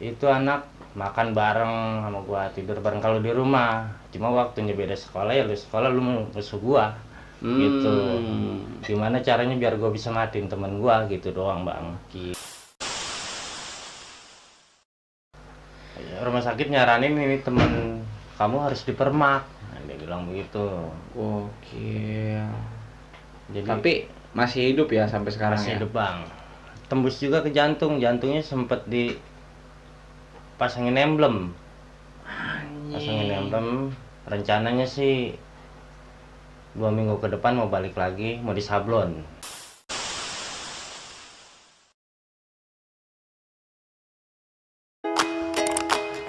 itu anak makan bareng sama gua, tidur bareng kalau di rumah. Cuma waktunya beda sekolah, ya lu sekolah lu musuh gua. Gitu. Gimana caranya biar gua bisa matiin temen gua gitu doang, Bang. Rumah sakit nyaranin ini temen kamu harus dipermak. Nah, dia bilang begitu. Oke. Jadi Tapi masih hidup ya sampai sekarang masih ya? hidup, Bang. Tembus juga ke jantung, jantungnya sempet dipasangin emblem. Pasangin emblem, rencananya sih 2 minggu ke depan mau balik lagi, mau disablon.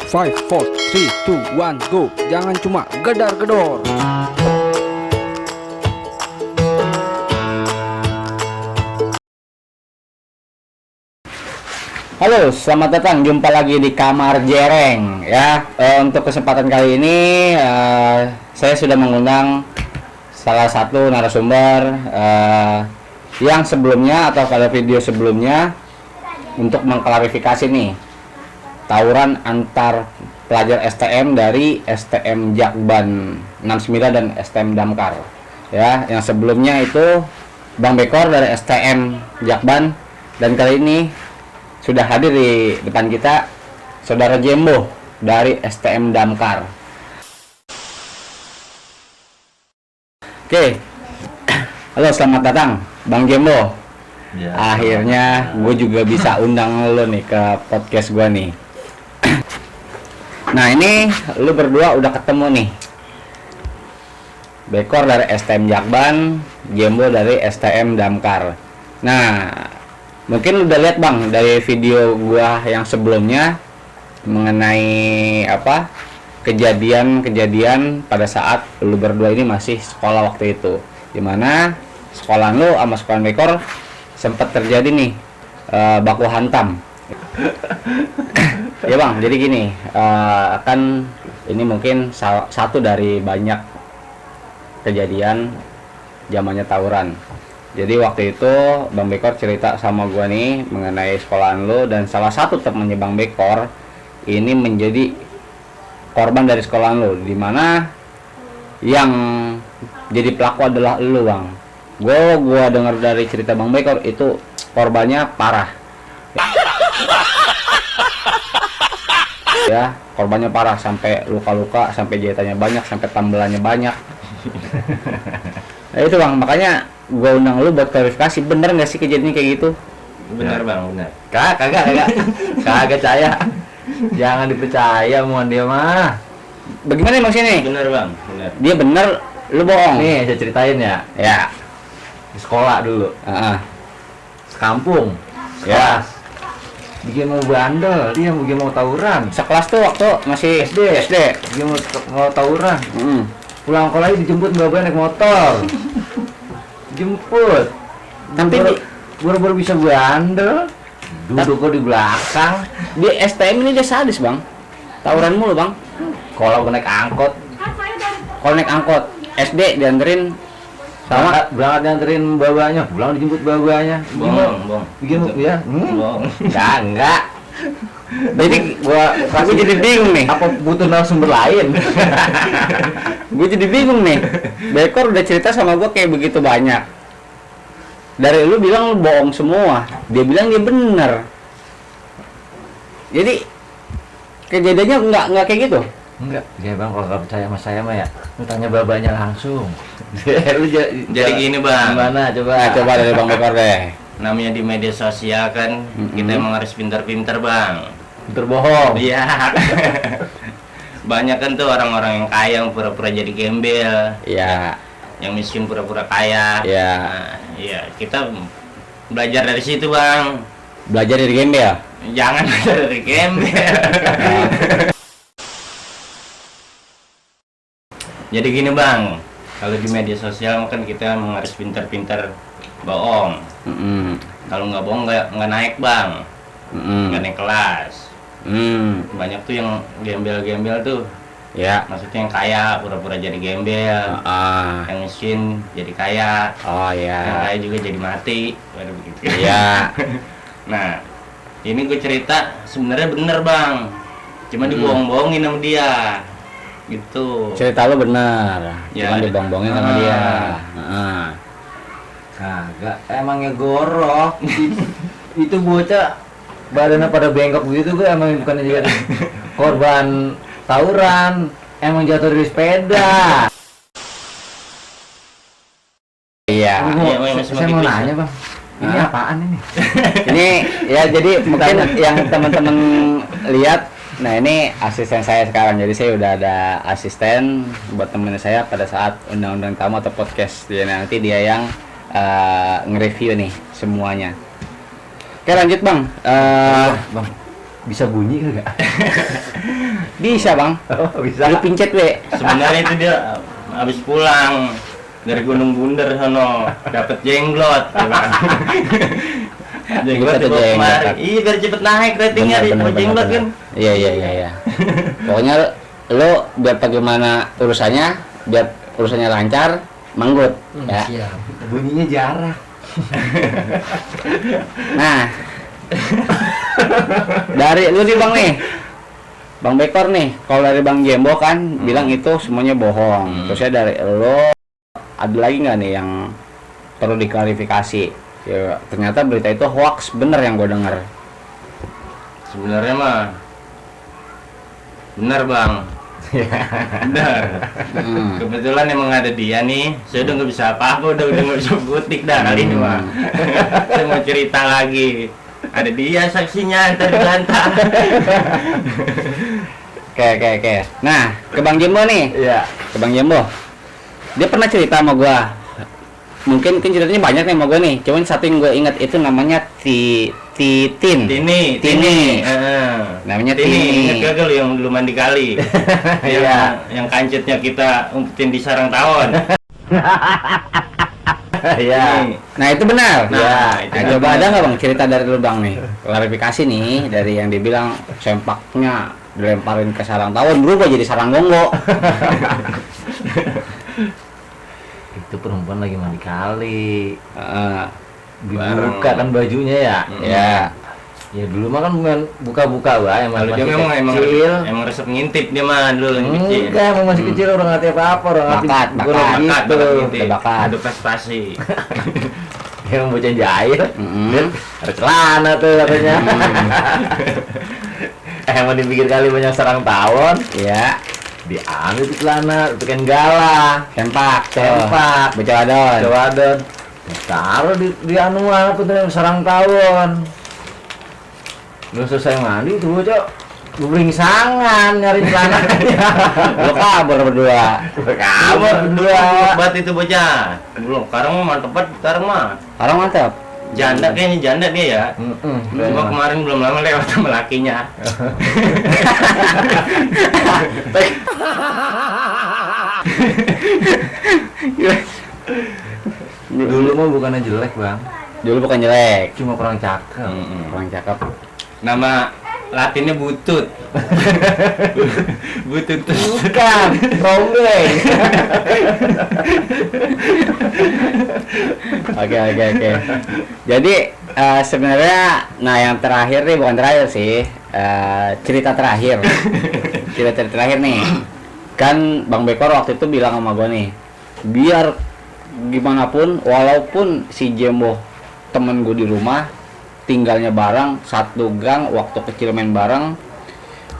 Five, four, three, two, one, go. Jangan cuma gedar-gedor. Halo, selamat datang. Jumpa lagi di Kamar Jereng ya. Untuk kesempatan kali ini saya sudah mengundang salah satu narasumber yang sebelumnya atau pada video sebelumnya untuk mengklarifikasi nih tawuran antar pelajar STM dari STM Jakban 69 dan STM Damkar ya. Yang sebelumnya itu Bang Bekor dari STM Jakban, dan kali ini sudah hadir di depan kita Saudara Jembo dari STM Damkar. Oke, halo, selamat datang Bang Jembo. Ya, Akhirnya gue juga bisa undang lo nih ke podcast gue nih. Nah, ini lu berdua udah ketemu nih. Bekor dari STM Jakban, Jembo dari STM Damkar. Nah, mungkin lu udah lihat Bang dari video gua yang sebelumnya mengenai apa kejadian-kejadian pada saat lu berdua ini masih sekolah waktu itu, dimana sekolah lu sama sekolah Bekor sempat terjadi nih baku hantam. Ya Bang, jadi gini, kan ini mungkin satu dari banyak kejadian zamannya tawuran. Jadi waktu itu Bang Bekor cerita sama gua nih mengenai sekolahan lo, dan salah satu temannya Bang Bekor ini menjadi korban dari sekolahan lo, dimana yang jadi pelaku adalah lo Bang. Gua dengar dari cerita Bang Bekor itu korbannya parah. Ya, korbannya parah sampai luka-luka, sampai jahitannya banyak, sampai tambelannya banyak. Nah itu Bang, makanya gue undang lu buat klarifikasi, bener nggak sih kejadian kayak gitu? bener Bang, bener. Kagak percaya. Jangan dipercaya omongan dia mah. Bagaimana emang sini? Bener Bang, bener. Dia bener, lu bohong. Nih, saya ceritain ya. Ya. Di sekolah dulu, sekampung, Ya. sekelas. Bikin mau bandel, dia bikin mau tawuran. Sekelas tuh waktu masih SD. Bikin mau tawuran. Pulang sekolah dijemput mbak-mbak naik motor. Jemput. Tapi baru bisa bandel. Duduk kok di belakang. di STM ini dia sadis Bang. Tawuran mulu Bang. Kalau naik angkot, Kalau naik angkot SD dianterin sama berangkat nganterin babanya, pulang dijemput babanya. Bohong. Bikin ya. Bohong. enggak. Jadi gua jadi bingung nih. Apa butuh narasumber lain? Gue jadi bingung nih. Bekor udah cerita sama gue kayak begitu banyak. Dari lu bilang lu bohong semua, dia bilang dia bener. Jadi kejadiannya nggak kayak gitu. Enggak, ya Bang, kalau nggak percaya sama saya mah ya, lu tanya babanya langsung. Lu Jadi gini Bang, gimana coba? Nah, coba dari Bang Bekor deh. namanya di media sosial kan kita emang harus pintar-pintar Bang. Berbohong. Iya. Banyak kan tuh orang-orang yang kaya yang pura-pura jadi gembel, Iya. yang miskin pura-pura kaya. Iya. Nah, iya, kita belajar dari situ Bang. Belajar dari game ya. Jangan belajar dari gembel. Jadi gini Bang, kalau di media sosial kan kita emang harus pintar-pintar bohong. Kalau nggak bohong nggak naik Bang, nggak naik kelas. Banyak tuh yang gembel-gembel tuh. Ya. Maksudnya yang kaya pura-pura jadi gembel, yang miskin jadi kaya, Oh yang ya. kaya juga jadi mati. Waduh begitu. Iya. Nah, Ini gue cerita sebenarnya bener bang, cuma dibohong-bohongin sama dia, gitu. Cerita lu benar, Ya, cuma dibohong-bohongin sama ah. dia. Kagak, emangnya gorok. Itu bocah badannya pada bengkok begitu, gue emang bukannya jadi korban tawuran, emang jatuh dari sepeda. Iya. Iya, Bang, masih Saya mau begitu. nanya bang, ini Hah? apaan ini? Ini ya jadi mungkin yang teman-teman lihat, nah ini asisten saya sekarang. Jadi saya udah ada asisten buat temen saya pada saat undang-undang tamu atau podcast. Dia nanti dia yang nge-review nih semuanya. Oke lanjut bang. Bang, bisa bunyi kagak? Bisa bang. Oh, bisa. Lu pincet we. Sebenarnya itu dia habis pulang dari Gunung Bunder sono, dapet jenglot, ya kan? Jenglot Dapet dibawa jenglot. kemari. Iya biar cepet naik ratingnya di jenglot kan. Iya. Pokoknya lo biar bagaimana urusannya, biar urusannya lancar, manggut. Ya. Siap. Bunyinya jarak. Nah, dari lu nih bang nih, Bang Bekor nih, kalau dari Bang Jembo kan bilang itu semuanya bohong. Terusnya dari lo ada lagi nggak nih yang perlu diklarifikasi? Ya, ternyata berita itu hoax bener yang gue dengar. Sebenarnya mah benar bang, benar. Kebetulan emang ada dia nih, saya udah nggak bisa apa-apa, udah nggak bisa butik dah kali ini mah. Saya mau cerita lagi, ada dia saksinya ntar dibantah. Oke. Nah, ke Bang Jembo nih. Iya. Ke Bang Jembo. Dia pernah cerita sama gua. Mungkin ceritanya banyak nih sama gua nih. Cuman satu yang gua ingat itu namanya Titin. Tini. Namanya Tini. Tini. Ingat gak lu yang dulu mandi kali? Iya. Yang kancetnya kita umpetin di sarang tawon. Iya. Nih. Nah itu benar. Nah, itu Nah, benar. coba ada nggak bang cerita dari lu bang nih? Klarifikasi nih dari yang dibilang sempaknya dilemparin ke sarang tawon berubah jadi sarang gonggo. Itu perempuan lagi mandi kali. Heeh. Dibuka kan bajunya ya. Ya. Ya dulu mah kan main buka-buka bah, emang Kalau dia masih memang kecil. emang resep ngintip dia mah dulu kecil. Enggak, emang masih kecil, orang ngerti apa-apa, orang ngerti Bakat, gua bakat. gitu. ngintip. Bakat. Ada prestasi. Yang bocah jahil, Mm-mm. ada celana tuh katanya. Emang dipikir kali banyak sarang tawon, Ya. diambil tuh celana, bikin gala, Sempak. tuh. sempak, Bocah adon. coba don, taruh di anu apa tuh sarang tawon. Belum selesai mandi tuh bocah beringsangan nyari celananya. Lu kabur berdua. Kabur Dulu berdua. buat itu bocah. Belum, sekarang mah mantep banget sekarang mah. Sekarang mantap. Janda kayaknya janda dia ya. Cuma Cuma kemarin belum lama lewat sama lakinya. dulu mah bukannya jelek bang, Dulu bukan jelek. cuma kurang cakep. Kurang cakep. Nama latinnya butut. Butut. Bukan, rombeng. Oke. Jadi sebenarnya, nah yang terakhir nih bukan terakhir sih, cerita terakhir. Cerita terakhir nih, kan Bang Bekor waktu itu bilang sama gue nih, biar gimana pun, walaupun si Jembo temen gue di rumah, tinggalnya bareng, satu gang, waktu kecil main bareng,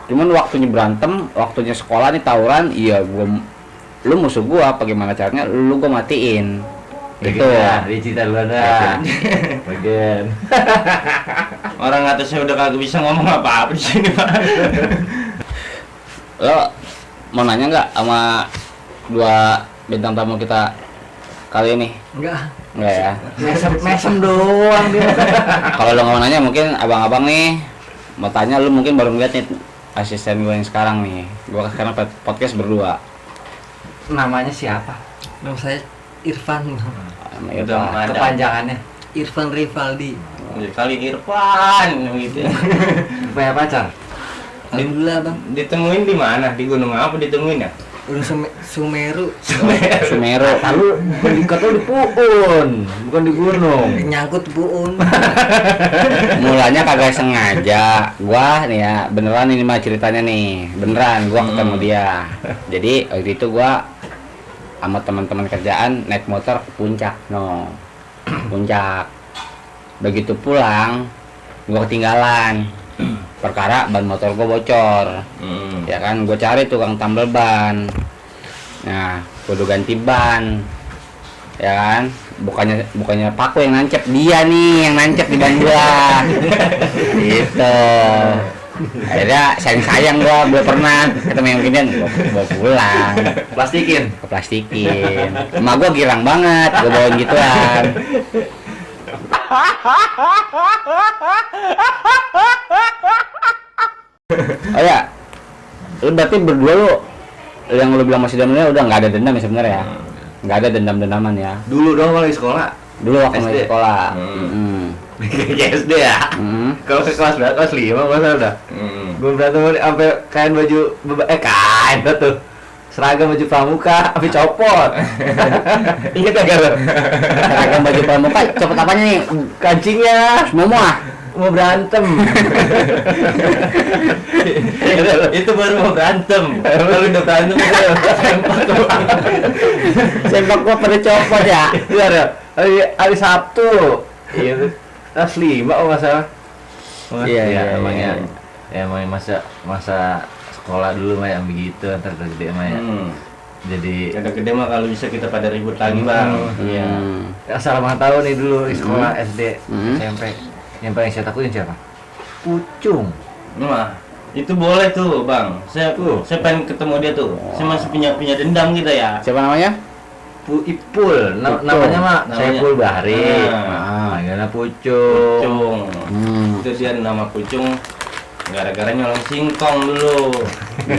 cuman waktunya berantem, waktunya sekolah nih tawuran, iya lu musuh gua, apa gimana caranya, lu gua matiin. Gitu. Di cerita lu ada. Bagian. Orang atasnya udah kagak bisa ngomong apa-apa di sini, Pak. Lo mau nanya nggak sama dua bintang tamu kita kali ini? Enggak. Enggak ya. Mesem doang dia. Kalau lo nggak mau nanya, mungkin abang-abang nih mau tanya, lu mungkin baru ngeliat nih asisten gue yang sekarang nih. Gue sekarang podcast berdua. Namanya siapa? Nama saya Irfan. Sama Udah Irfan. ada. Kepanjangannya. Irfan Rivaldi. Kali Irfan gitu. Punya pacar? Alhamdulillah bang. Ditemuin di mana? Di gunung apa ditemuin ya? Gunung Sumeru. Sumeru. Lalu berikat lu di Puun, bukan di gunung. Nyangkut buun. Mulanya kagak sengaja. Gua nih ya, beneran ini mah ceritanya nih. Beneran gua ketemu dia. Jadi waktu itu gua sama teman-teman kerjaan naik motor ke puncak, puncak. Begitu pulang, gua ketinggalan. Perkara ban motor gua bocor. Ya kan, gua cari tukang tambal ban. Nah, kudu ganti ban. Ya kan, bukannya paku yang nancep, dia nih yang nancep di ban gua. Gitu. Akhirnya sayang gua belum pernah ketemu yang ginian, gua pulang. Keplastikin. Emak gua girang banget, gua bawain gituan. Oh ya, lu berarti berdua lu yang lu bilang masih dendamnya udah nggak ada dendam ya sebenarnya ya? Nggak ada dendam-dendaman ya? Dulu dong lagi sekolah. Dulu waktu masih SD. sekolah. Kayak SD ya. Kalau ke kelas berapa? Kelas 5 masa udah. Gue berantem sampai kain baju kain tuh. Seragam baju pramuka sampai copot. Ingat gak lo? Seragam baju pramuka, copot apanya nih? Kancingnya Semua. mau berantem. Itu baru mau berantem. Kalau udah berantem Sempak gua pada copot ya. iya hari Sabtu. Iya, kelas 5 oh masalah. Iya. Emang masa sekolah dulu mah yang begitu, antar gede mah ya. Jadi Ada gede mah kalau bisa kita pada ribut lagi bang. iya. Asal mah tahu nih dulu di sekolah SD, SMP. Yang paling saya takutin siapa? Pucung. Nah, itu boleh tuh bang. Saya pengen ketemu dia tuh. Saya masih punya dendam kita ya. Siapa namanya? Ipul. Ipul. Namanya mah Namanya. Saiful Bahri. Ah. Panggilannya Pucung. Pucung. Itu dia nama Pucung. Gara-gara nyolong singkong dulu.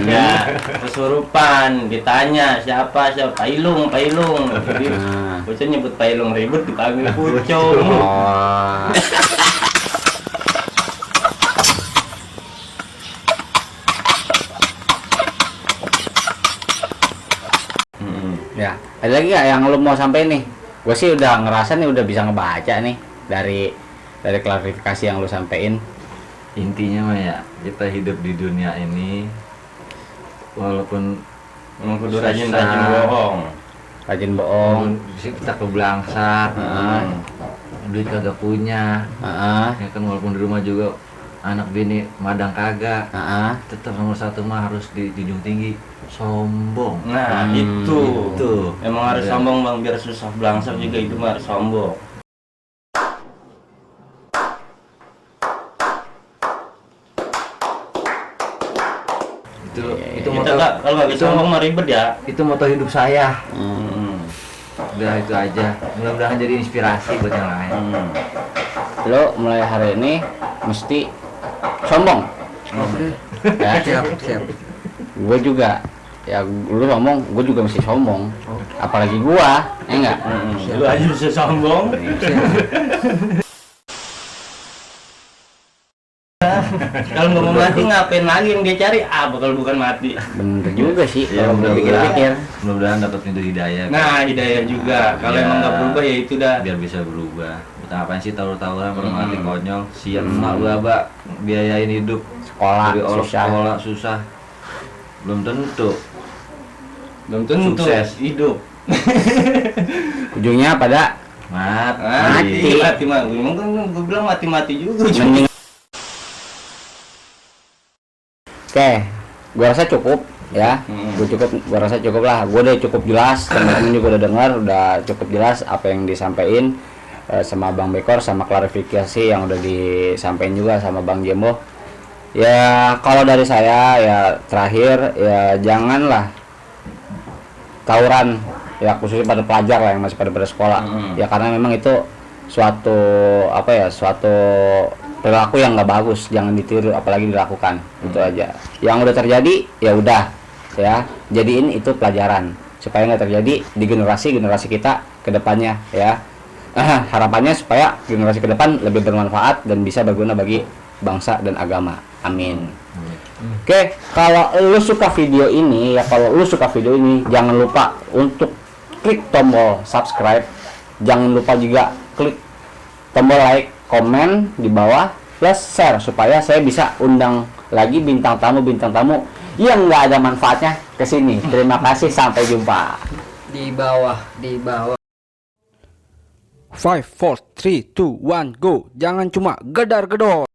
Ya, kesurupan. Ditanya siapa? Pailung. Jadi Pucung nyebut Pailung, ribut dipanggil Pucung. Oh. Ya, ada lagi nggak yang lu mau sampein nih? Gue sih udah ngerasa nih, udah bisa ngebaca nih dari klarifikasi yang lu sampein. Intinya mah ya, kita hidup di dunia ini walaupun Kudu rajin susah, bohong. Rajin bohong. kita kebelangsar, duit kagak punya, ya kan, walaupun di rumah juga anak bini madang kagak, tetap nomor satu mah harus dijunjung tinggi, sombong. Nah, itu. Emang harus Ya. sombong bang, biar susah belangsar juga itu mah harus sombong. Itu Kita moto, nggak, kalau nggak bisa sombong mah ribet ya. itu moto hidup saya. Udah itu aja, mudah-mudahan jadi inspirasi buat yang lain. Lo mulai hari ini mesti sombong. Ya, Siap. gue juga. Ya, lu sombong, gue juga mesti sombong. Apalagi gua, enggak? Lu aja bisa sombong. Kalau nggak mau mati ngapain lagi yang dia cari? Kalau bukan mati. Bener juga sih, Ya, kalau gue pikir-pikir. mudah-mudahan dapat pintu hidayah. Nah, hidayah juga. Kalau Ya. emang nggak berubah ya itu dah. Biar bisa berubah. Kita ngapain sih tawur-tawuran baru mati konyol. Siap emak lu abah biayain hidup. Sekolah, Dari susah. sekolah susah. Belum tentu. Belum tentu Sukses. hidup. Ujungnya pada Mati mah. Gue bilang mati juga. mending. Oke, gua rasa cukup ya. Gua rasa cukup lah. Gua udah cukup jelas, teman-teman juga udah dengar, udah cukup jelas apa yang disampaikan sama Bang Bekor, sama klarifikasi yang udah disampaikan juga sama Bang Jembo. Ya, kalau dari saya ya terakhir ya janganlah tawuran ya, khususnya pada pelajar lah yang masih pada sekolah. Ya karena memang itu suatu suatu perilaku yang nggak bagus, jangan ditiru apalagi dilakukan. Itu aja. Yang udah terjadi ya udah ya, jadiin itu pelajaran supaya nggak terjadi di generasi kita ke depannya ya. Harapannya supaya generasi ke depan lebih bermanfaat dan bisa berguna bagi bangsa dan agama. Amin. Oke, kalau lu suka video ini ya, kalau lu suka video ini jangan lupa untuk klik tombol subscribe. Jangan lupa juga klik tombol like, komen di bawah, plus share supaya saya bisa undang lagi bintang tamu yang nggak ada manfaatnya ke sini. Terima kasih, sampai jumpa. Di bawah. 5 4 3 2 1 go. Jangan cuma gedar-gedor.